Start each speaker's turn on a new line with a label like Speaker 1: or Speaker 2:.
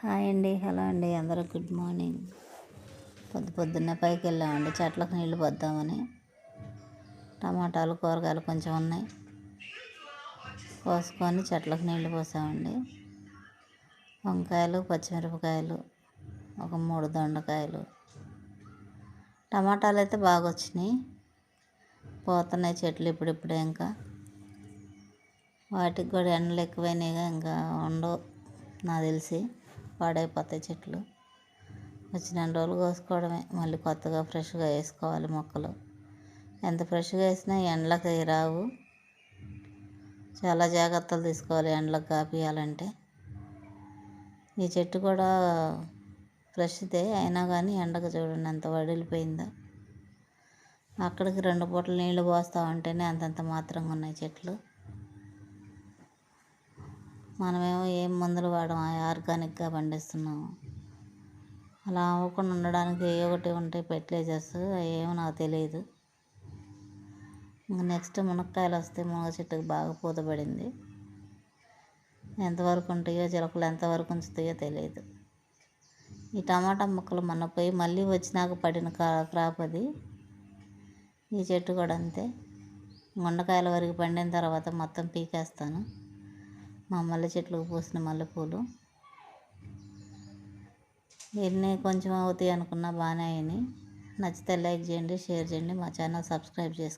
Speaker 1: Hi అండి, hello అండి, అందరూ గుడ్ మార్నింగ్. పొద్దున్నే పైకి వెళ్ళామండి చెట్లకు నీళ్లు పోద్దామని. టమాటాలు కూరగాయలు కొంచెం ఉన్నాయి, కోసుకొని చెట్లకు నీళ్లు పోసామండి. వంకాయలు, పచ్చిమిరపకాయలు, ఒక 3 దొండకాయలు, టమాటాలు అయితే బాగా వచ్చినాయి, పోతున్నాయి చెట్లు ఇప్పుడిప్పుడే. ఇంకా వాటికి కూడా ఎండలు ఎక్కువైనాయిగా, ఇంకా ఉండవు నాకు తెలిసి, పాడైపోతాయి చెట్లు. వచ్చిన 2 రోజులు కోసుకోవడమే, మళ్ళీ కొత్తగా ఫ్రెష్గా వేసుకోవాలి మొక్కలు. ఎంత ఫ్రెష్గా వేసినా ఎండలకి రావు, చాలా జాగ్రత్తలు తీసుకోవాలి ఎండలకు కాపియాలంటే. ఈ చెట్టు కూడా ఫ్రెష్దే అయినా కానీ ఎండకు చూడండి ఎంత వడిలిపోయిందో. అక్కడికి 2 పూటలు నీళ్లు పోస్తూ ఉంటేనే అంతంత మాత్రంగా ఉన్నాయి చెట్లు. మనమేమో ఏం మందులు వాడము, ఆర్గానిక్గా పండిస్తున్నాము. అలా అవ్వకుండా ఉండడానికి ఏ ఒకటి ఉంటాయి ఫెర్టిలైజర్స్, ఏమో నాకు తెలియదు. ఇంకా నెక్స్ట్ మునక్కాయలు వస్తే మునగ చెట్టుకు బాగా పూతపడింది. ఎంతవరకు ఉంటాయో, చిలకలు ఎంతవరకు ఉంచుతాయో తెలియదు. ఈ టమాటా మొక్కలు మొన్న పోయి మళ్ళీ వచ్చినాక పడిన క్రాప్ అది. ఈ చెట్టు కూడా అంతే. గుండకాయల వరకు పండిన తర్వాత మొత్తం పీకేస్తాను. మా మల్లె చెట్లకు పూసిన మల్లెపూలు ఎన్ని కొంచెం అవుతాయి అనుకున్నా బాగానే అయినాయి. నచ్చితే లైక్ చేయండి, షేర్ చేయండి, మా ఛానల్ సబ్స్క్రైబ్ చేసుకోండి.